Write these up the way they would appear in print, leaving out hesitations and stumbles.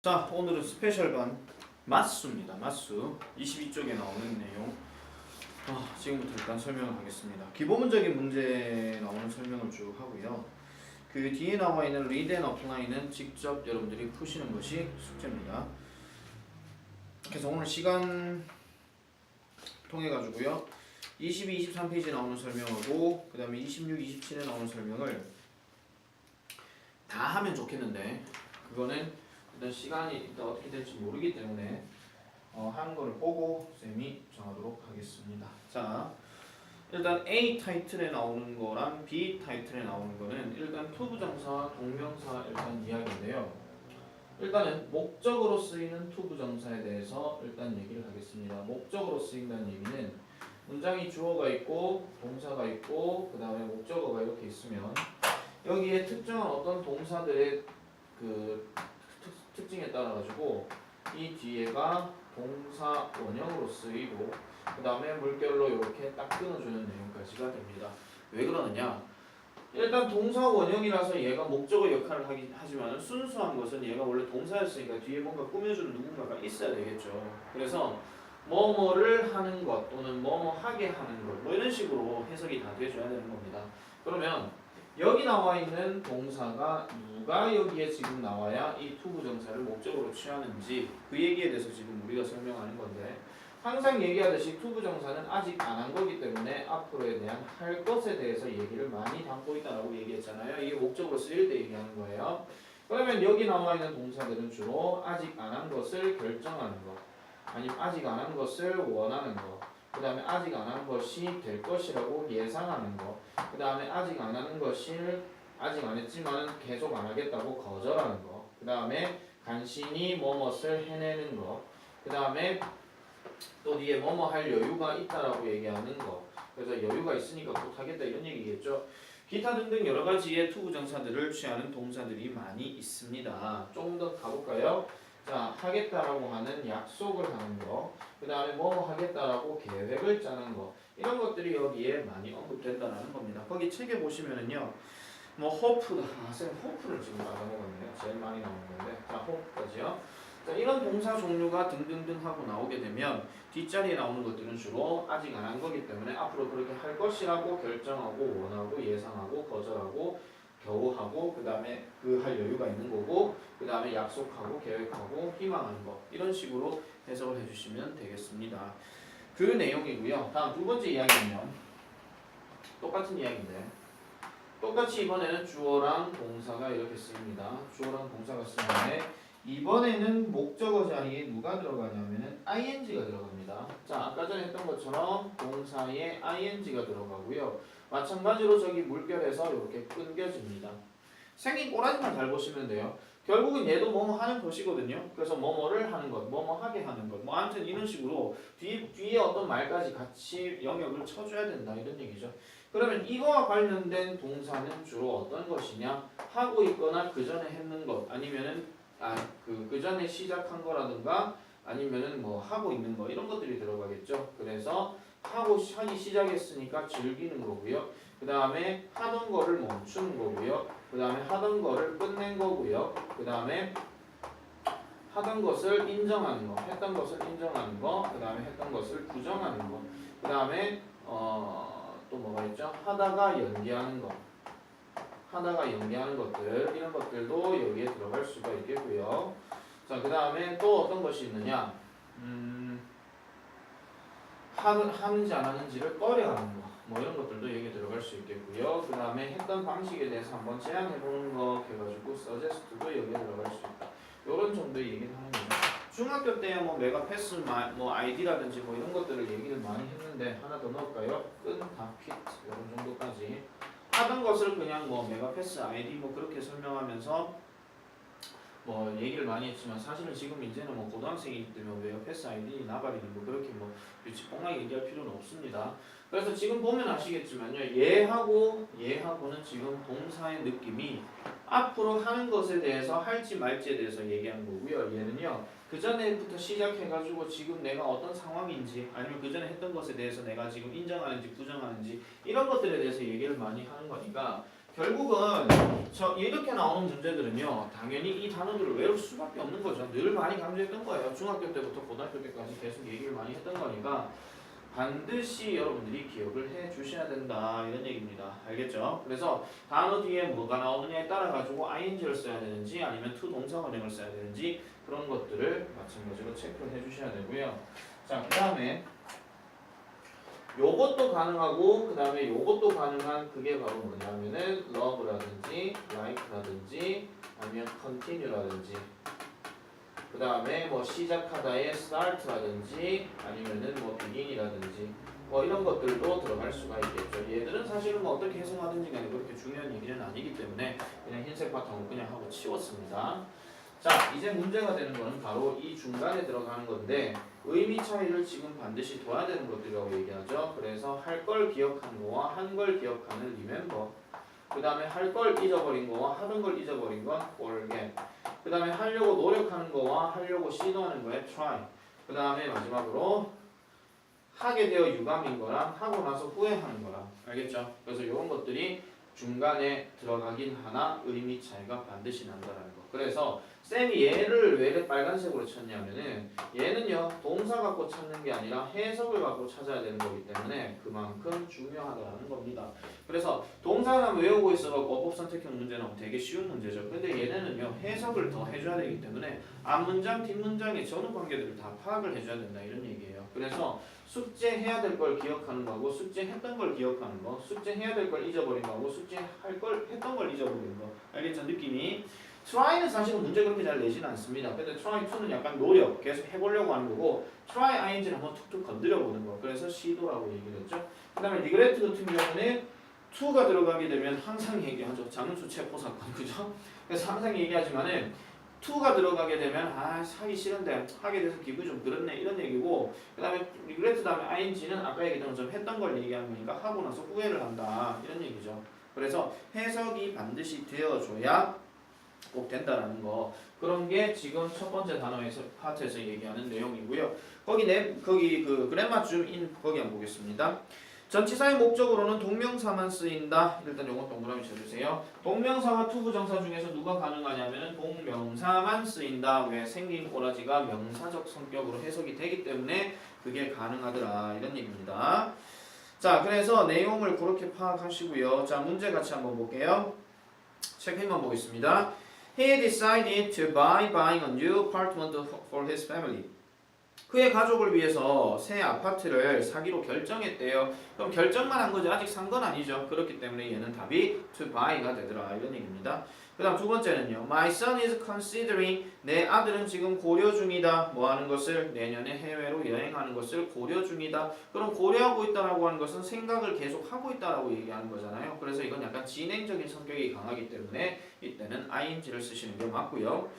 자, 오늘은 스페셜반 맞수입니다. 맞수 22쪽에 나오는 내용. 지금부터 일단 설명을 하겠습니다. 기본적인 문제 나오는 설명을 쭉 하고요. 그 뒤에 나와 있는 read and apply는 직접 여러분들이 푸시는 것이 숙제입니다. 그래서 오늘 시간 통해 가지고요. 22, 23페이지에 나오는 설명하고 그 다음에 26, 27에 나오는 설명을 다 하면 좋겠는데 그거는 일단 시간이 일단 어떻게 될지 모르기 때문에 하는 거를 보고 쌤이 정하도록 하겠습니다. 자, 일단 A 타이틀에 나오는 거랑 B 타이틀에 나오는 거는 일단 투부정사, 동명사 일단 이야기인데요. 일단은 목적으로 쓰이는 투부정사에 대해서 일단 얘기를 하겠습니다. 목적으로 쓰인다는 얘기는 문장이 주어가 있고 동사가 있고 그 다음에 목적어가 이렇게 있으면 여기에 특정한 어떤 동사들의 그 특징에 따라 가지고 이 뒤에가 동사 원형으로 쓰이고 그 다음에 물결로 이렇게 딱 끊어주는 내용까지가 됩니다. 왜 그러느냐? 일단 동사 원형이라서 얘가 목적어 역할을 하지만 순수한 것은 얘가 원래 동사였으니까 뒤에 뭔가 꾸며주는 누군가가 있어야 되겠죠. 그래서 뭐뭐를 하는 것 또는 뭐뭐 하게 하는 것 뭐 이런 식으로 해석이 다 돼줘야 되는 겁니다. 그러면 여기 나와 있는 동사가 누가 여기에 지금 나와야 이 투부정사를 목적으로 취하는지 그 얘기에 대해서 지금 우리가 설명하는 건데 항상 얘기하듯이 투부정사는 아직 안 한 거기 때문에 앞으로에 대한 할 것에 대해서 얘기를 많이 담고 있다고 얘기했잖아요. 이게 목적으로 쓰일 때 얘기하는 거예요. 그러면 여기 나와 있는 동사들은 주로 아직 안 한 것을 결정하는 것 아니면 아직 안 한 것을 원하는 것 그 다음에 아직 안 한 것이 될 것이라고 예상하는 것 그 다음에 아직 안 하는 것을 아직 안 했지만 계속 안 하겠다고 거절하는 것 그 다음에 간신히 뭐뭇을 해내는 것 그 다음에 또 뒤에 뭐뭐 할 여유가 있다라고 얘기하는 것 그래서 여유가 있으니까 곧 하겠다 이런 얘기겠죠. 기타 등등 여러 가지의 투부정사들을 취하는 동사들이 많이 있습니다. 조금 더 가볼까요? 자, 하겠다라고 하는 약속을 하는 거, 그 다음에 뭐 하겠다라고 계획을 짜는 거, 이런 것들이 여기에 많이 언급된다는 겁니다. 거기 책에 보시면은요, 뭐 hope다, 쌤 hope를 지금 받아먹었네요. 제일 많이 나오는 건데, 자, hope까지요. 자, 이런 동사 종류가 등등등 하고 나오게 되면 뒷자리에 나오는 것들은 주로 아직 안 한 거기 때문에 앞으로 그렇게 할 것이라고 결정하고 원하고 예상하고 거절하고 겨우 하고 그 다음에 그 할 여유가 있는 거고 그 다음에 약속하고 계획하고 희망하는 거 이런 식으로 해석을 해주시면 되겠습니다. 그 내용이고요. 다음 두 번째 이야기는요. 똑같은 이야기인데 똑같이 이번에는 주어랑 동사가 이렇게 쓰입니다. 주어랑 동사가 쓰는데 이번에는 목적어 자리에 누가 들어가냐면은 ing가 들어갑니다. 자, 아까 전에 했던 것처럼 동사에 ing가 들어가고요. 마찬가지로 저기 물결에서 이렇게 끊겨집니다. 생긴 꼬라지만 잘 보시면 돼요. 결국은 얘도 뭐뭐 하는 것이거든요. 그래서 뭐뭐를 하는 것, 뭐뭐 하게 하는 것, 뭐 아무튼 이런 식으로 뒤에 어떤 말까지 같이 영역을 쳐줘야 된다 이런 얘기죠. 그러면 이거와 관련된 동사는 주로 어떤 것이냐? 하고 있거나 그 전에 했는 것, 아니면은 그 전에 시작한 거라든가 아니면은 뭐 하고 있는 거 이런 것들이 들어가겠죠. 그래서 하기 시작했으니까 즐기는 거고요. 그 다음에 하던 거를 멈추는 거고요. 그 다음에 하던 거를 끝낸 거고요. 그 다음에 하던 것을 인정하는 거, 했던 것을 인정하는 거, 그 다음에 했던 것을 부정하는 거, 그 다음에 또 뭐가 있죠? 하다가 연기하는 거, 하다가 연기하는 것들 이런 것들도 여기에 들어갈 수가 있겠고요. 자, 그 다음에 또 어떤 것이 있느냐? 하는지 안 하는지를 꺼려하는 거, 뭐 이런 것들도 여기에 들어갈 수 있겠고요. 그 다음에 했던 방식에 대해서 한번 제안해보는 거 해가지고 suggest도 여기에 들어갈 수 있다. 이런 정도의 얘기를 하는 거예요. 중학교 때야 뭐 메가패스, 뭐 아이디라든지 뭐 이런 것들을 얘기를 많이 했는데 하나 더 넣을까요? 끈, 다, 핏 이런 정도까지 하던 것을 그냥 뭐 메가패스, 아이디 뭐 그렇게 설명하면서 뭐 얘기를 많이 했지만 사실은 지금 이제는 뭐 고등학생이기 때문에 메가패스, 아이디, 나발이니 뭐 그렇게 뭐 뻥하게 얘기할 필요는 없습니다. 그래서 지금 보면 아시겠지만요. 얘하고는 지금 동사의 느낌이 앞으로 하는 것에 대해서 할지 말지에 대해서 얘기하는 거고요. 얘는요. 그 전에부터 시작해가지고 지금 내가 어떤 상황인지 아니면 그 전에 했던 것에 대해서 내가 지금 인정하는지 부정하는지 이런 것들에 대해서 얘기를 많이 하는 거니까 결국은 이렇게 나오는 문제들은요 당연히 이 단어들을 외울 수밖에 없는 거죠. 늘 많이 강조했던 거예요. 중학교 때부터 고등학교 때까지 계속 얘기를 많이 했던 거니까 반드시 여러분들이 기억을 해 주셔야 된다 이런 얘기입니다. 알겠죠? 그래서 단어 뒤에 뭐가 나오느냐에 따라 가지고 ing를 써야 되는지 아니면 to 동사원형을 써야 되는지 그런 것들을 마찬가지로 체크를 해 주셔야 되고요. 자, 그 다음에 요것도 가능하고 그 다음에 요것도 가능한 그게 바로 뭐냐면은 love라든지 like라든지 아니면 continue라든지 그 다음에 뭐 시작하다의 start라든지 아니면은 뭐 begin이라든지 뭐 이런 것들도 들어갈 수가 있겠죠. 얘들은 사실은 뭐 어떻게 해석하든지 간에 그렇게 중요한 얘기는 아니기 때문에 그냥 흰색 바탕으로 그냥 하고 치웠습니다. 자, 이제 문제가 되는 거는 바로 이 중간에 들어가는 건데 의미 차이를 지금 반드시 둬야 되는 것들이라고 얘기하죠. 그래서 할 걸 기억한 거와 한 걸 기억하는 remember, 그 다음에 할 걸 잊어버린 거와 하던 걸 잊어버린 건 forget, 그 다음에 하려고 노력하는 거와 하려고 시도하는 거에 try, 그 다음에 마지막으로 하게 되어 유감인 거랑 하고 나서 후회하는 거랑 알겠죠? 그래서 이런 것들이 중간에 들어가긴 하나 의미 차이가 반드시 난다라는 거. 그래서 쌤이 얘를 왜 빨간색으로 쳤냐면은 얘는요 동사 갖고 찾는 게 아니라 해석을 갖고 찾아야 되는 거기 때문에 그만큼 중요하다는 겁니다. 그래서 동사만 외우고 있어도 어법 선택형 문제는 되게 쉬운 문제죠. 근데 얘네는요 해석을 더 해줘야 되기 때문에 앞문장 뒷문장의 전후 관계들을 다 파악을 해줘야 된다 이런 얘기예요. 그래서 숙제해야 될 걸 기억하는 거하고 숙제했던 걸 기억하는 거, 숙제해야 될 걸 잊어버린 거하고 숙제할 걸 했던 걸 잊어버린 거. 알겠죠? 느낌이. try는 사실은 문제 그렇게 잘 내지는 않습니다. 근데 try to는 약간 노력, 계속 해보려고 하는 거고 try ing를 한번 툭툭 건드려 보는 거. 그래서 시도라고 얘기를 했죠. 그 다음에 regret 같은 경우는 to가 들어가게 되면 항상 얘기하죠. 장은수 체포 사건, 그죠? 그래서 항상 얘기하지만은 to가 들어가게 되면 하기 싫은데 하게 돼서 기분이 좀 그렇네 이런 얘기고, 그 다음에 regret 다음에 ing는 아까 얘기했던 것처럼 했던 걸 얘기하는 거니까 하고 나서 후회를 한다 이런 얘기죠. 그래서 해석이 반드시 되어줘야 꼭 된다라는 거, 그런 게 지금 첫 번째 단어에서 파트에서 얘기하는 내용이고요. 거기 그 그래마 줌인 거기 한번 보겠습니다. 전치사의 목적으로는 동명사만 쓰인다. 일단 요거 동그라미 쳐주세요. 동명사와 투부정사 중에서 누가 가능하냐면은 동명사만 쓰인다. 왜? 생긴 꼬라지가 명사적 성격으로 해석이 되기 때문에 그게 가능하더라 이런 얘기입니다. 자, 그래서 내용을 그렇게 파악하시고요. 자, 문제 같이 한번 볼게요. 책 한번 보겠습니다. He decided to buying a new apartment for his family. 그의 가족을 위해서 새 아파트를 사기로 결정했대요. 그럼 결정만 한 거지 아직 산 건 아니죠. 그렇기 때문에 얘는 답이 to buy가 되더라 이런 얘기입니다. 그 다음 두 번째는요. My son is considering. 내 아들은 지금 고려 중이다. 뭐 하는 것을? 내년에 해외로 여행하는 것을 고려 중이다. 그럼 고려하고 있다라고 하는 것은 생각을 계속 하고 있다라고 얘기하는 거잖아요. 그래서 이건 약간 진행적인 성격이 강하기 때문에 이때는 ing를 쓰시는 게 맞고요.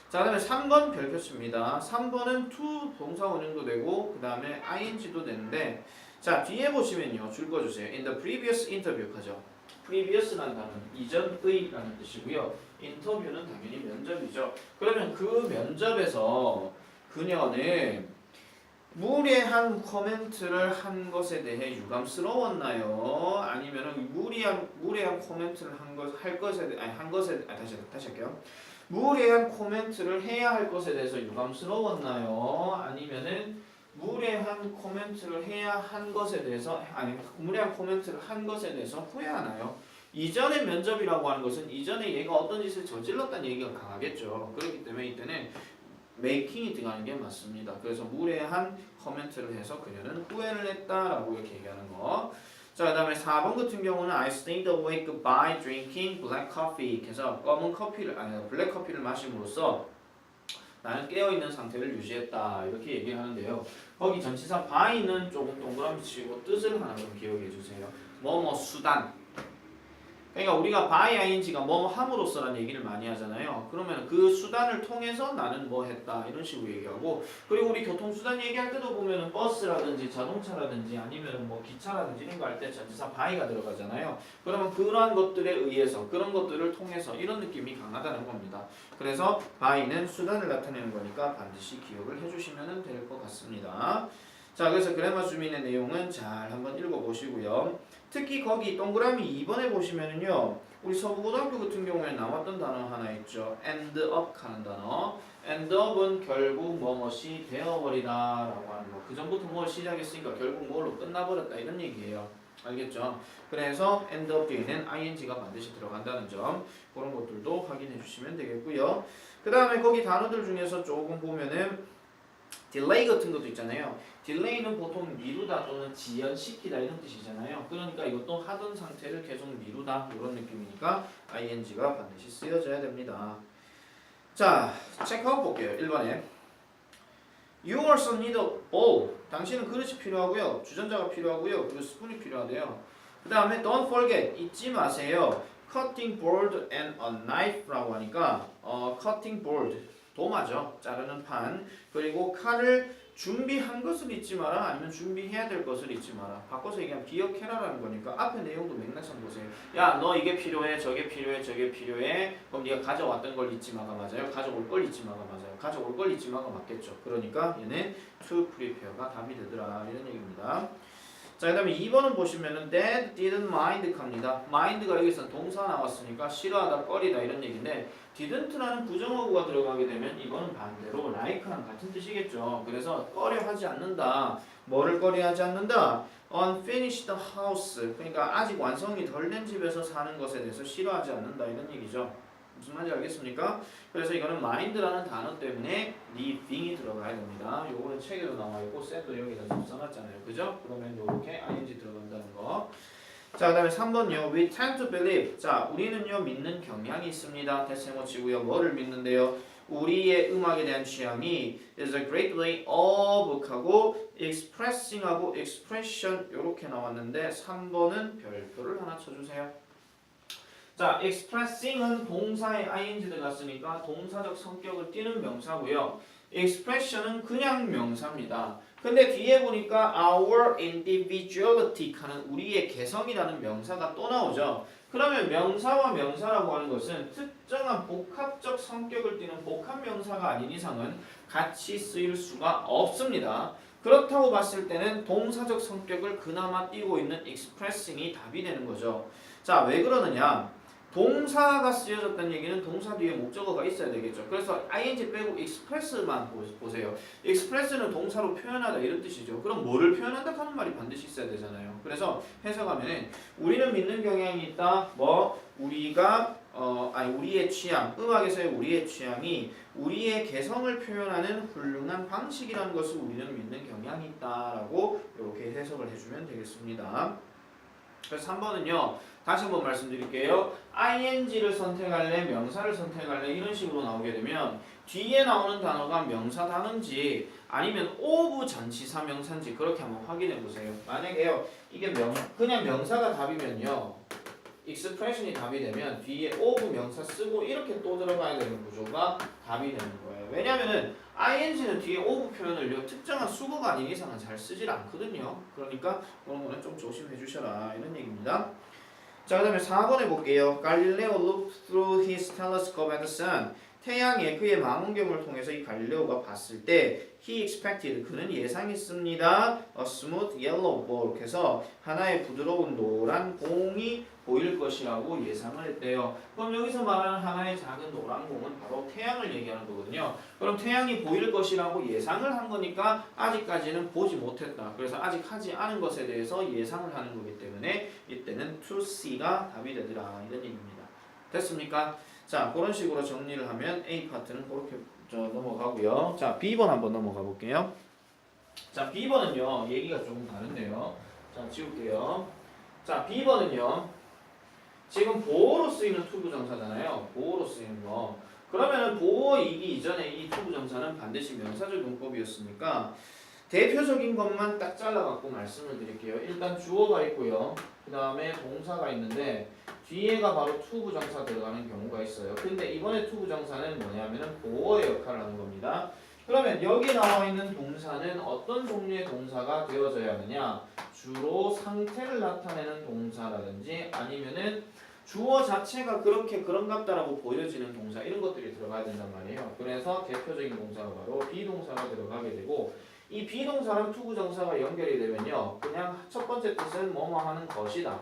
자, 그다음에 3번 별표 칩니다. 3번은 to 동사 원형도 되고 그 다음에 ing도 되는데, 자 뒤에 보시면요 줄 거주세요. In the previous interview 하죠. previous라는 단어는 이전의라는 뜻이고요. 인터뷰는 당연히 면접이죠. 그러면 그 면접에서 그녀는 무례한 코멘트를 한 것에 대해 유감스러웠나요? 아니면은 무례한 코멘트를 다시 할게요. 무례한 코멘트를 해야 할 것에 대해서 유감스러웠나요? 아니면은 무례한 코멘트를 해야 한 것에 대해서 무례한 코멘트를 한 것에 대해서 후회하나요? 이전의 면접이라고 하는 것은 이전에 얘가 어떤 짓을 저질렀다는 얘기가 강하겠죠. 그렇기 때문에 이때는 making이 들어가는 게 맞습니다. 그래서 무례한 코멘트를 해서 그녀는 후회를 했다라고 이렇게 얘기하는 거. 자, 그 다음에 4번 같은 경우는 I stayed awake by drinking black coffee. 그래서 블랙 커피를 마심으로써 나는 깨어있는 상태를 유지했다 이렇게 얘기를 하는데요. 거기 전치사 by는 조금 동그라미 치고 뜻을 하나 좀 기억해 주세요. 뭐뭐 수단. 그러니까 우리가 by ing가 뭐뭐 함으로써라는 얘기를 많이 하잖아요. 그러면 그 수단을 통해서 나는 뭐 했다 이런 식으로 얘기하고, 그리고 우리 교통수단 얘기할 때도 보면은 버스라든지 자동차라든지 아니면 뭐 기차라든지 이런 거 할 때 전치사 by가 들어가잖아요. 그러면 그러한 것들에 의해서 그런 것들을 통해서 이런 느낌이 강하다는 겁니다. 그래서 by는 수단을 나타내는 거니까 반드시 기억을 해주시면 될 것 같습니다. 자, 그래서 그래마 주민의 내용은 잘 한번 읽어보시고요. 특히 거기 동그라미 2번에 보시면은요, 우리 서부고등학교 같은 경우에 나왔던 단어 하나 있죠. end up 하는 단어. end up은 결국 뭐뭇이 되어버리다라고 하는 거. 그 전부터 뭘 시작했으니까 결국 뭘로 끝나버렸다 이런 얘기예요. 알겠죠? 그래서 end up 뒤에는 ing가 반드시 들어간다는 점, 그런 것들도 확인해 주시면 되겠고요. 그 다음에 거기 단어들 중에서 조금 보면은 delay 같은 것도 있잖아요. delay는 보통 미루다 또는 지연시키다 이런 뜻이잖아요. 그러니까 이것도 하던 상태를 계속 미루다 이런 느낌이니까 ing가 반드시 쓰여져야 됩니다. 자, 체크아웃 볼게요. 1번에 You also need a bowl. 당신은 그릇이 필요하고요. 주전자가 필요하고요. 그리고 스푼이 필요하대요. 그 다음에 don't forget. 잊지 마세요. cutting board and a knife라고 하니까 cutting board. 도마죠. 자르는 판. 그리고 칼을 준비한 것을 잊지 마라. 아니면 준비해야 될 것을 잊지 마라. 바꿔서 얘기하면 기억해라라는 거니까 앞에 내용도 맥락상 보세요. 야, 너 이게 필요해. 저게 필요해. 저게 필요해. 그럼 네가 가져왔던 걸 잊지 마가 맞아요. 가져올 걸 잊지 마가 맞아요. 가져올 걸 잊지 마가 맞겠죠. 그러니까 얘는 to prepare가 답이 되더라. 이런 얘기입니다. 자, 그 다음에 2번은 보시면은 Dad didn't mind 갑니다. mind가 여기서 동사 나왔으니까 싫어하다, 꺼리다 이런 얘기인데 didn't라는 부정어구가 들어가게 되면 이거는 반대로 like랑 같은 뜻이겠죠. 그래서 꺼려하지 않는다. 뭐를 꺼려하지 않는다? unfinished house. 그러니까 아직 완성이 덜 된 집에서 사는 것에 대해서 싫어하지 않는다 이런 얘기죠. 무슨 말인지 알겠습니까? 그래서 이거는 mind라는 단어 때문에 living이 들어가야 됩니다. 요거는 책에도 나와 있고 쌤도 여기다 좀 써놨잖아요. 그죠? 그러면 요렇게 ing 들어간다는 거. 자, 그 다음에 3번요. We tend to believe. 자, 우리는요 믿는 경향이 있습니다. 대세모치고요. 뭐를 믿는데요? 우리의 음악에 대한 취향이 is a great way of 하고 expressing 하고 expression 요렇게 나왔는데 3번은 별표를 하나 쳐주세요. 자, expressing은 동사에 ing 들어갔으니까 동사적 성격을 띠는 명사고요. expression은 그냥 명사입니다. 근데 뒤에 보니까 our individuality 하는 우리의 개성이라는 명사가 또 나오죠. 그러면 명사와 명사라고 하는 것은 특정한 복합적 성격을 띠는 복합 명사가 아닌 이상은 같이 쓰일 수가 없습니다. 그렇다고 봤을 때는 동사적 성격을 그나마 띠고 있는 expressing이 답이 되는 거죠. 자, 왜 그러느냐? 동사가 쓰여졌다는 얘기는 동사 뒤에 목적어가 있어야 되겠죠. 그래서 ing 빼고 express만 보세요. express는 동사로 표현하다 이런 뜻이죠. 그럼 뭐를 표현한다 하는 말이 반드시 있어야 되잖아요. 그래서 해석하면 우리는 믿는 경향이 있다. 뭐 우리가 우리의 취향, 음악에서의 우리의 취향이 우리의 개성을 표현하는 훌륭한 방식이라는 것을 우리는 믿는 경향이 있다라고 이렇게 해석을 해주면 되겠습니다. 그래서 3번은요. 다시 한번 말씀드릴게요. ing를 선택할래, 명사를 선택할래 이런 식으로 나오게 되면 뒤에 나오는 단어가 명사 단어인지 아니면 of 전치사 명사인지 그렇게 한번 확인해 보세요. 만약에요. 이게 그냥 명사가 답이면요. expression이 답이 되면 뒤에 of 명사 쓰고 이렇게 또 들어가야 되는 구조가 답이 되는 거예요. 왜냐면은 ing는 뒤에 of 표현을요 특정한 수거가 아닌 이상은 잘 쓰질 않거든요. 그러니까 그런 거는 좀 조심해 주셔라 이런 얘기입니다. 자, 그 다음에 4번 해볼게요. 갈릴레오 looked through his telescope at the sun. 태양에 그의 망원경을 통해서 이 갈릴레오가 봤을 때 he expected 그는 예상했습니다. a smooth yellow ball 이렇게 해서 하나의 부드러운 노란 공이 보일 것이라고 예상을 했대요. 그럼 여기서 말하는 하나의 작은 노란 공은 바로 태양을 얘기하는 거거든요. 그럼 태양이 보일 것이라고 예상을 한 거니까 아직까지는 보지 못했다. 그래서 아직 하지 않은 것에 대해서 예상을 하는 거기 때문에 이때는 to see가 답이 되더라 이런 얘기입니다. 됐습니까? 자, 그런 식으로 정리를 하면 A 파트는 그렇게 넘어가고요. 자, B번 한번 넘어가 볼게요. 자, B번은요. 얘기가 조금 다른데요. 자, 지울게요. 자, B번은요. 지금 보어로 쓰이는 투부정사잖아요. 보어로 쓰이는 거. 그러면은 보어이기 이전에 이 투부정사는 반드시 명사적 용법이었으니까 대표적인 것만 딱 잘라갖고 말씀을 드릴게요. 일단 주어가 있고요. 그 다음에 동사가 있는데 뒤에가 바로 투부정사 들어가는 경우가 있어요. 근데 이번에 투부정사는 뭐냐면은 보어의 역할을 하는 겁니다. 그러면 여기 나와 있는 동사는 어떤 종류의 동사가 되어져야 하느냐? 주로 상태를 나타내는 동사라든지 아니면은 주어 자체가 그렇게 그런갑다라고 보여지는 동사 이런 것들이 들어가야 된단 말이에요. 그래서 대표적인 동사가 바로 비동사가 들어가게 되고 이 비동사랑 투부정사가 연결이 되면요. 그냥 첫 번째 뜻은 뭐뭐 하는 것이다.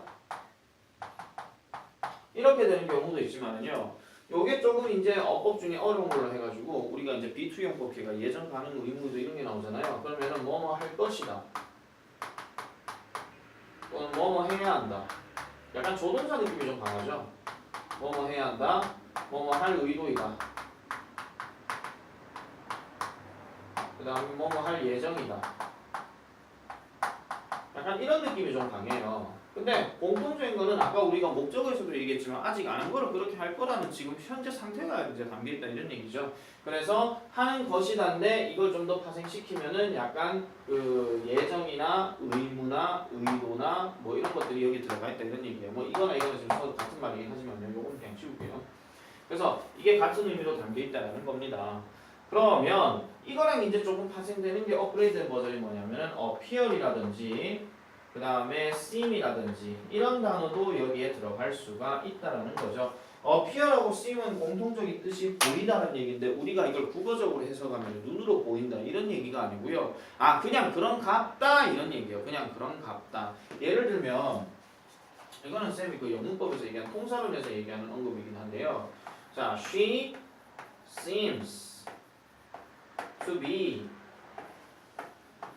이렇게 되는 경우도 있지만은요. 요게 조금 이제 어법 중에 어려운 걸로 해가지고 우리가 이제 B2용법회가 예전 가능 의무도 이런 게 나오잖아요. 그러면은 뭐뭐 할 것이다. 또는 뭐뭐 해야 한다. 약간 조동사 느낌이 좀 강하죠. 뭐뭐 해야 한다. 뭐뭐 할 의도이다. 그 다음에 뭐뭐 할 예정이다. 약간 이런 느낌이 좀 강해요. 근데 공통적인 거는 아까 우리가 목적어에서도 얘기했지만 아직 안 한 거를 그렇게 할 거라는 지금 현재 상태가 이제 담겨있다 이런 얘기죠. 그래서 하는 것이다인데 이걸 좀 더 파생시키면은 약간 그 예정이나 의무나 의도나 뭐 이런 것들이 여기 들어가 있다 이런 얘기예요. 뭐 이거나 이거나 지금 서로 같은 말이긴 하지만요. 요거는 그냥 지울게요. 그래서 이게 같은 의미로 담겨있다는 겁니다. 그러면 이거랑 이제 조금 파생되는 게 업그레이드 버전이 뭐냐면은 appear이라든지 그 다음에 seem이라든지 이런 단어도 여기에 들어갈 수가 있다라는 거죠. appear하고 seem은 공통적인 뜻이 보이다는 얘기인데 우리가 이걸 국어적으로 해석하면 눈으로 보인다 이런 얘기가 아니고요. 아 그냥 그런 같다 이런 얘기예요. 그냥 그런 같다. 예를 들면 이거는 쌤이 그 영문법에서 얘기하는 통사론에서 얘기하는 언급이긴 한데요. 자, she seems to be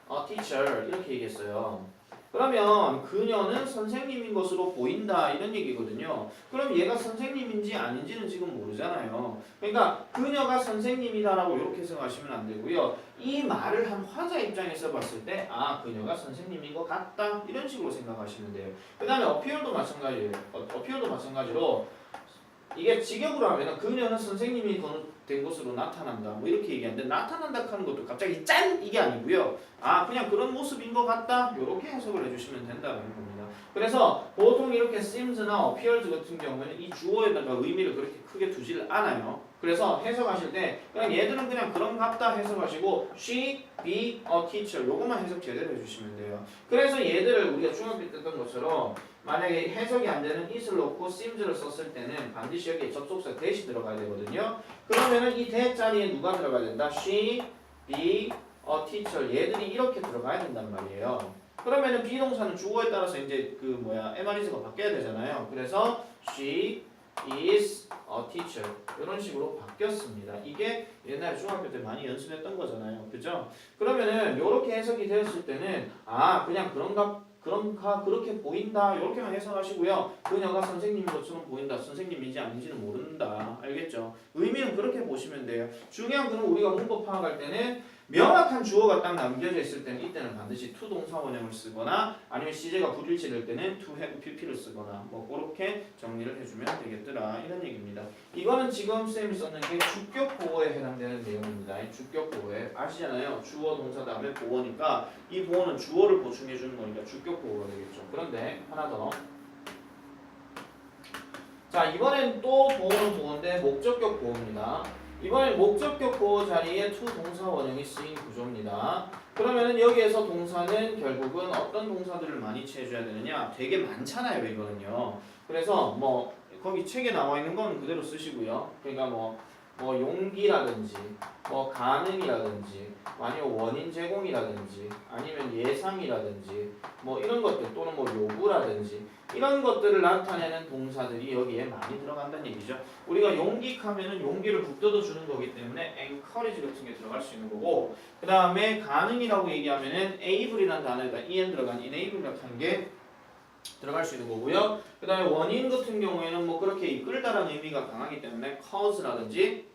a teacher 이렇게 얘기했어요. 그러면 그녀는 선생님인 것으로 보인다 이런 얘기거든요. 그럼 얘가 선생님인지 아닌지는 지금 모르잖아요. 그러니까 그녀가 선생님이다라고 이렇게 해석하시면 안 되고요. 이 말을 한 화자 입장에서 봤을 때 아 그녀가 선생님인 것 같다 이런 식으로 생각하시면 돼요. 그 다음에 appear도 마찬가지예요. appear도 마찬가지로 이게 직역으로 하면 그녀는 선생님이 된 것으로 나타난다 뭐 이렇게 얘기하는데 나타난다 하는 것도 갑자기 짠 이게 아니고요. 아 그냥 그런 모습인 것 같다 이렇게 해석을 해주시면 된다는 겁니다. 그래서 보통 이렇게 seems나 appears 같은 경우에는 이 주어에다가 의미를 그렇게 크게 두질 않아요. 그래서 해석하실 때 그냥 얘들은 그냥 그런 같다 해석하시고 she be a teacher 요것만 해석 제대로 해주시면 돼요. 그래서 얘들을 우리가 중학교 때 했던 것처럼 만약에 해석이 안 되는 it을 놓고 seems를 썼을 때는 반드시 여기에 접속사 that이 들어가야 되거든요. 그러면은 이 that 자리에 누가 들어가야 된다? she, be, a teacher 얘들이 이렇게 들어가야 된단 말이에요. 그러면은 비동사는 주어에 따라서 이제 그 뭐야 MRE가 바뀌어야 되잖아요. 그래서 she is a teacher 이런 식으로 바뀌었습니다. 이게 옛날에 중학교 때 많이 연습했던 거잖아요. 그죠? 그러면은 이렇게 해석이 되었을 때는 아 그냥 그런가 그렇게 보인다 이렇게만 해석하시고요. 그녀가 선생님인 것처럼 보인다. 선생님인지 아닌지는 모른다. 알겠죠? 의미는 그렇게 보시면 돼요. 중요한 거는 우리가 문법 파악할 때는 명확한 주어가 딱 남겨져 있을 때는 이때는 반드시 to 동사 원형을 쓰거나 아니면 시제가 불일치될 때는 to have pp를 쓰거나 뭐 그렇게 정리를 해주면 되겠더라 이런 얘기입니다. 이거는 지금 쌤이 썼는 게 주격 보어에 해당되는 내용입니다. 주격 보어에 아시잖아요. 주어 동사 다음에 보어니까 이 보어는 주어를 보충해 주는 거니까 주격 보어가 되겠죠. 그런데 하나 더. 자 이번엔 또 보어는 보어인데 목적격 보어입니다. 이번엔 목적격 보어 자리에 to 동사 원형이 쓰인 구조입니다. 그러면은 여기에서 동사는 결국은 어떤 동사들을 많이 취해줘야 되느냐? 되게 많잖아요, 이거는요. 그래서 뭐 거기 책에 나와 있는 건 그대로 쓰시고요. 그러니까 뭐 용기라든지 뭐 가능이라든지 아니면 원인 제공이라든지 아니면 예상이라든지 뭐 이런 것들 또는 뭐 요구라든지 이런 것들을 나타내는 동사들이 여기에 많이 들어간다는 얘기죠. 우리가 용기하면은 용기를 북돋워 주는 거기 때문에 encourage 같은 게 들어갈 수 있는 거고 그 다음에 가능이라고 얘기하면은 able이라는 단어에다 en 들어간 enable 같은 게 들어갈 수 있는 거고요. 그 다음에 원인 같은 경우에는 뭐 그렇게 이끌다라는 의미가 강하기 때문에 cause라든지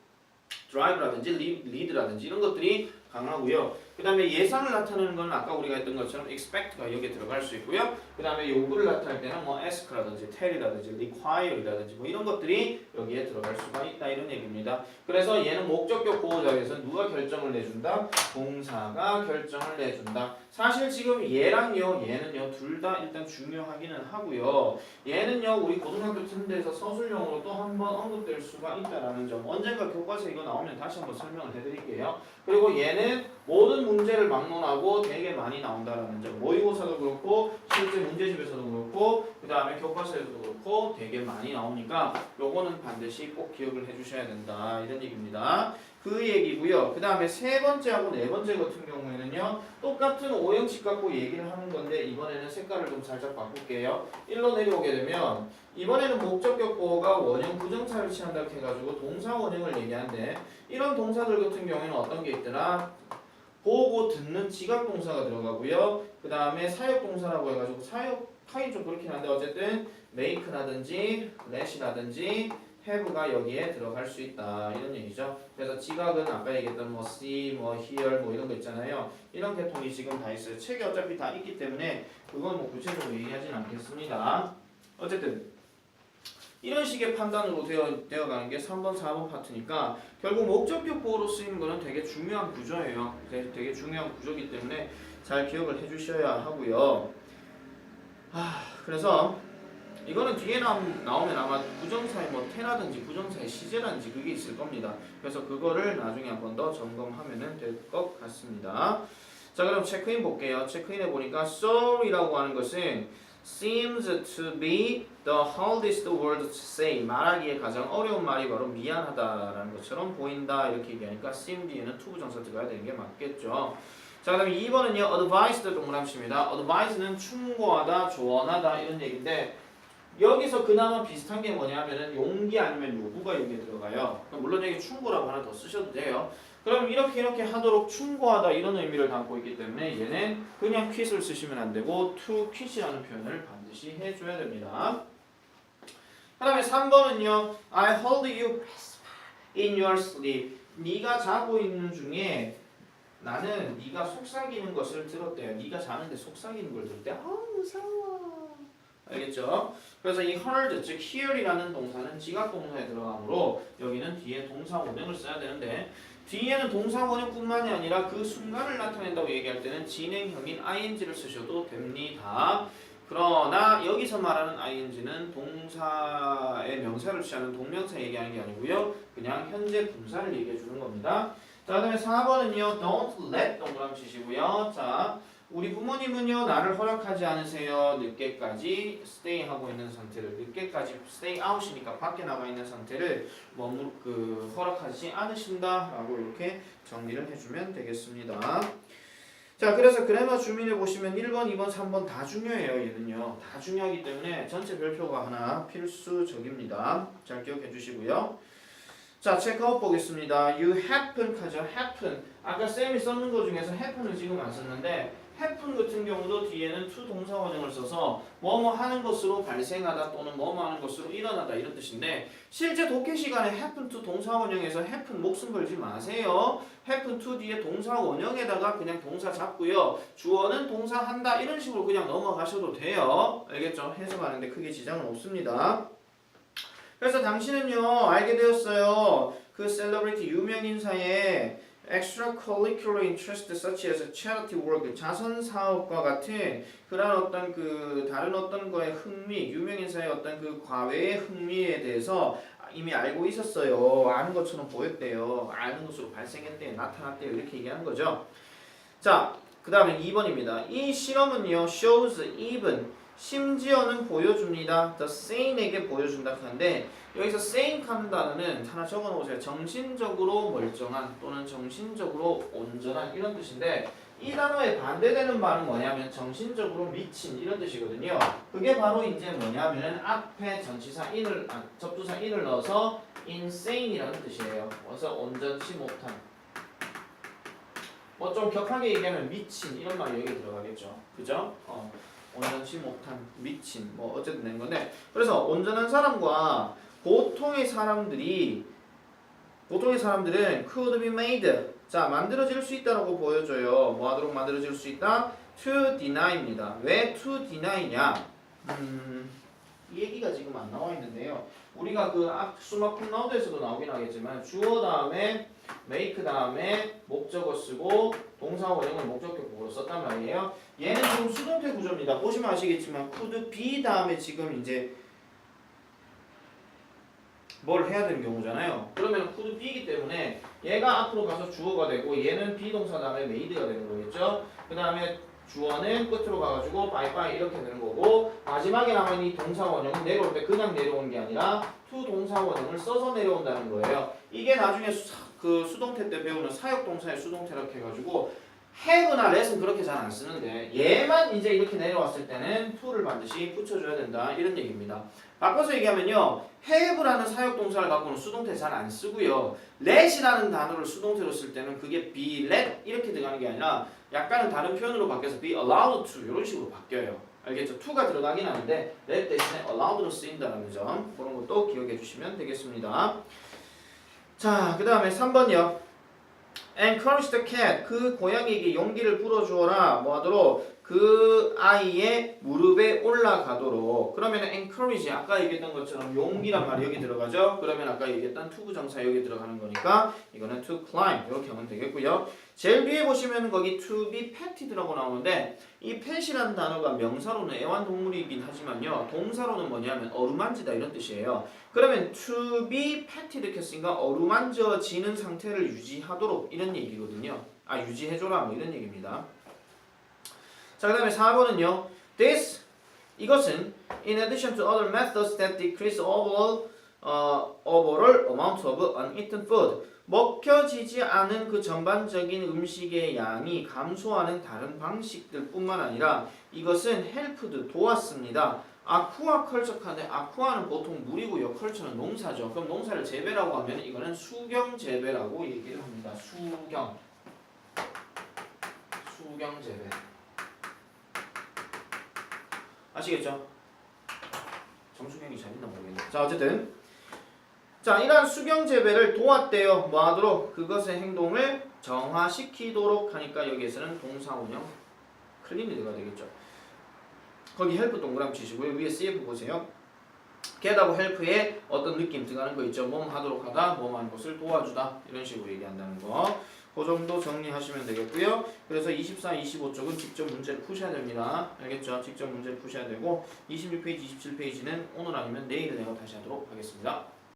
drive라든지 lead라든지 이런 것들이 강하고요. 그 다음에 예상을 나타내는 건 아까 우리가 했던 것처럼 expect가 여기에 들어갈 수 있고요. 그 다음에 요구를 나타낼 때는 뭐 ask라든지 tell이라든지 require이라든지 뭐 이런 것들이 여기에 들어갈 수가 있다 이런 얘기입니다. 그래서 얘는 목적격 보호자에서 누가 결정을 내준다? 동사가 결정을 내준다. 사실 지금 얘랑요 얘는요 둘 다 일단 중요하기는 하고요. 얘는요 우리 고등학교 팀대에서 서술형으로 또 한 번 언급될 수가 있다라는 점 언젠가 교과서 이거 나오면 다시 한번 설명을 해드릴게요. 그리고 얘는 모든 문제를 막론하고 되게 많이 나온다라는 점 모의고사도 그렇고 실제 문제집에서도 그렇고 그 다음에 교과서에서도 그렇고 되게 많이 나오니까 요거는 반드시 꼭 기억을 해주셔야 된다 이런 얘기입니다. 그 얘기고요. 그 다음에 세 번째하고 네 번째 같은 경우에는요. 똑같은 오형식 갖고 얘기를 하는 건데 이번에는 색깔을 좀 살짝 바꿀게요. 1로 내려오게 되면 이번에는 목적격 보호가 원형 부정사를 취한다 해가지고 동사 원형을 얘기하는데 이런 동사들 같은 경우에는 어떤 게 있더라? 보고 듣는 지각 동사가 들어가고요. 그 다음에 사역 동사라고 해가지고 사역 하긴 좀 그렇긴 한데 어쨌든 make라든지 let이라든지 have가 여기에 들어갈 수 있다 이런 얘기죠. 그래서 지각은 아까 얘기했던 뭐 see, 뭐 hear 뭐 이런 거 있잖아요. 이런 계통이 지금 다 있어요. 책에 어차피 다 있기 때문에 그건 뭐 구체적으로 얘기하진 않겠습니다. 어쨌든 이런 식의 판단으로 되어가는 게 3번, 4번 파트니까 결국 목적격 보호로 쓰이는 거는 되게 중요한 구조예요. 되게 중요한 구조이기 때문에 잘 기억을 해주셔야 하고요. 그래서 이거는 뒤에 나오면 아마 부정사의 뭐 태라든지 부정사의 시제라든지 그게 있을 겁니다. 그래서 그거를 나중에 한 번 더 점검하면 될 것 같습니다. 자, 그럼 체크인 볼게요. 체크인해 보니까 sorry라고 하는 것은 seems to be the hardest word to say. 말하기에 가장 어려운 말이 바로 미안하다라는 것처럼 보인다 이렇게 얘기하니까 seem 뒤에는 to 부정사 들어가야 되는 게 맞겠죠. 자, 그다음에 2번은요. advise도 동그라미입니다. advise는 충고하다, 조언하다 이런 얘기인데 여기서 그나마 비슷한 게 뭐냐면은 용기 아니면 요구가 여기에 들어가요. 물론 여기 충고라고 하나 더 쓰셔도 돼요. 그럼 이렇게 하도록 충고하다 이런 의미를 담고 있기 때문에 얘는 그냥 quit을 쓰시면 안 되고 to quit이라는 표현을 반드시 해줘야 됩니다. 그 다음에 3번은요. I heard you in your sleep. 네가 자고 있는 중에 나는 네가 속삭이는 것을 들었대요. 네가 자는데 속삭이는 걸 들을 때 무서워. 알겠죠? 그래서 이 heard, 즉 hear이라는 동사는 지각 동사에 들어가므로 여기는 뒤에 동사 원형을 써야 되는데 뒤에는 동사 원형뿐만이 아니라 그 순간을 나타낸다고 얘기할 때는 진행형인 ing를 쓰셔도 됩니다. 그러나 여기서 말하는 ing는 동사의 명사를 취하는 동명사 얘기하는 게 아니고요. 그냥 현재 분사를 얘기해 주는 겁니다. 자, 그다음에 4번은요. Don't let 동그라미 치시고요. 자, 우리 부모님은요. 나를 허락하지 않으세요. 늦게까지 stay 하고 있는 상태를 늦게까지 stay out이니까 밖에 나가 있는 상태를 허락하지 않으신다라고 이렇게 정리를 해주면 되겠습니다. 자, 그래서 그래머 주민을 보시면 1번, 2번, 3번 다 중요해요. 얘는요. 다 중요하기 때문에 전체 별표가 하나 필수적입니다. 잘 기억해 주시고요. 자, 체크아웃 보겠습니다. You happen 하죠. happen. 아까 쌤이 썼는 것 중에서 happen을 지금 안 썼는데 happen 같은 경우도 뒤에는 to 동사 원형을 써서 뭐뭐 하는 것으로 발생하다 또는 뭐뭐 하는 것으로 일어나다 이런 뜻인데 실제 독해 시간에 happen to 동사 원형에서 happen 목숨 걸지 마세요. happen to 뒤에 동사 원형에다가 그냥 동사 잡고요. 주어는 동사 한다 이런 식으로 그냥 넘어가셔도 돼요. 알겠죠? 해석하는데 크게 지장은 없습니다. 그래서 당신은요 알게 되었어요. 그 셀러브리티 유명 인사의 extracurricular interest such as charity work 자선 사업과 같은 그런 어떤 그 다른 어떤 거에 흥미 유명 인사의 어떤 그 과외의 흥미에 대해서 이미 알고 있었어요. 아는 것처럼 보였대요. 아는 것으로 발생했대요. 나타났대요. 이렇게 얘기하는 거죠. 자, 그 다음에 2번입니다. 이 실험은요 shows even 심지어는 보여줍니다. The sane에게 보여준다 하는데 여기서 sane 하는 단어는 하나 적어놓으세요. 정신적으로 멀쩡한 또는 정신적으로 온전한 이런 뜻인데 이 단어에 반대되는 말은 뭐냐면 정신적으로 미친 이런 뜻이거든요. 그게 바로 이제 뭐냐면 앞에 접두사 in을 넣어서 insane이라는 뜻이에요. 그래서 온전치 못한 뭐 좀 격하게 얘기하면 미친 이런 말이 여기 들어가겠죠. 그죠? 온전치 못한, 미친, 뭐 어쨌든 된 건데 그래서 온전한 사람과 보통의 사람들은 could be made 자 만들어질 수 있다라고 보여줘요. 뭐 하도록 만들어질 수 있다? to deny입니다. 왜 to deny냐? 이 얘기가 지금 안 나와 있는데요. 우리가 그 수마 풋나우드에서도 나오긴 하겠지만 주어 다음에 make 다음에 목적어 쓰고 동사 원형을 목적격 보고로 썼단 말이에요. 얘는 지금 수동태 구조입니다. 보시면 아시겠지만 could be 다음에 지금 이제 뭘 해야 되는 경우잖아요. 그러면 could be이기 때문에 얘가 앞으로 가서 주어가 되고 얘는 비동사 다음에 made가 되는 거겠죠. 그 다음에 주어는 끝으로 가가지고 bye 이렇게 되는 거고 마지막에 남은 이 동사 원형은 내려올 때 그냥 내려오는 게 아니라 to 동사 원형을 써서 내려온다는 거예요. 이게 나중에 그 수동태 때 배우는 사역동사의 수동태라고 해가지고 have나 let은 그렇게 잘 안 쓰는데 얘만 이제 이렇게 내려왔을 때는 to를 반드시 붙여줘야 된다 이런 얘기입니다. 바꿔서 얘기하면요, have라는 사역동사를 갖고는 수동태 잘 안 쓰고요, let이라는 단어를 수동태로 쓸 때는 그게 be let 이렇게 들어가는 게 아니라 약간은 다른 표현으로 바뀌어서 be allowed to 이런 식으로 바뀌어요. 알겠죠? to가 들어가긴 하는데 let 대신에 allowed로 쓰인다는 점, 그런 것도 기억해 주시면 되겠습니다. 자, 그 다음에 3번이요. encourage the cat, 그 고양이에게 용기를 불어주어라. 뭐 하도록? 그 아이의 무릎에 올라가도록. 그러면 encourage, 아까 얘기했던 것처럼 용기란 말이 여기 들어가죠. 그러면 아까 얘기했던 to 부정사 여기 들어가는 거니까 이거는 to climb 이렇게 하면 되겠고요. 제일 위에 보시면 거기 to be pet이라고 나오는데 이 pet이라는 단어가 명사로는 애완동물이긴 하지만요, 동사로는 뭐냐면 어루만지다 이런 뜻이에요. 그러면 to be petted 이렇게 쓰니까 어루만져지는 상태를 유지하도록 이런 얘기거든요. 아, 유지해줘라 뭐 이런 얘기입니다. 자, 그 다음에 4번은요. This, 이것은 in addition to other methods that decrease overall amount of uneaten food, 먹혀지지 않은 그 전반적인 음식의 양이 감소하는 다른 방식들 뿐만 아니라 이것은 helped, 도왔습니다. 아쿠아 컬처카인데 아쿠아는 보통 물이고요, 컬처는 농사죠. 그럼 농사를 재배라고 하면 이거는 수경 재배라고 얘기를 합니다. 수경 재배. 아시겠죠? 정수경이 잘 있나 모르겠네. 자, 어쨌든 자, 이러한 수경 재배를 도왔대요. 뭐 하도록? 그것의 행동을 정화시키도록 하니까 여기에서는 동사원형 클린이드가 되겠죠. 거기 헬프 동그라미 치시고요. 위에 CF 보세요. get하고 help에 어떤 느낌 들어가는 거 있죠. 몸 하도록 하다, 몸 하는 것을 도와주다 이런 식으로 얘기한다는 거. 그 정도 정리하시면 되겠고요. 그래서 24, 25쪽은 직접 문제를 푸셔야 됩니다. 알겠죠? 직접 문제를 푸셔야 되고 26페이지, 27페이지는 오늘 아니면 내일 내가 다시 하도록 하겠습니다.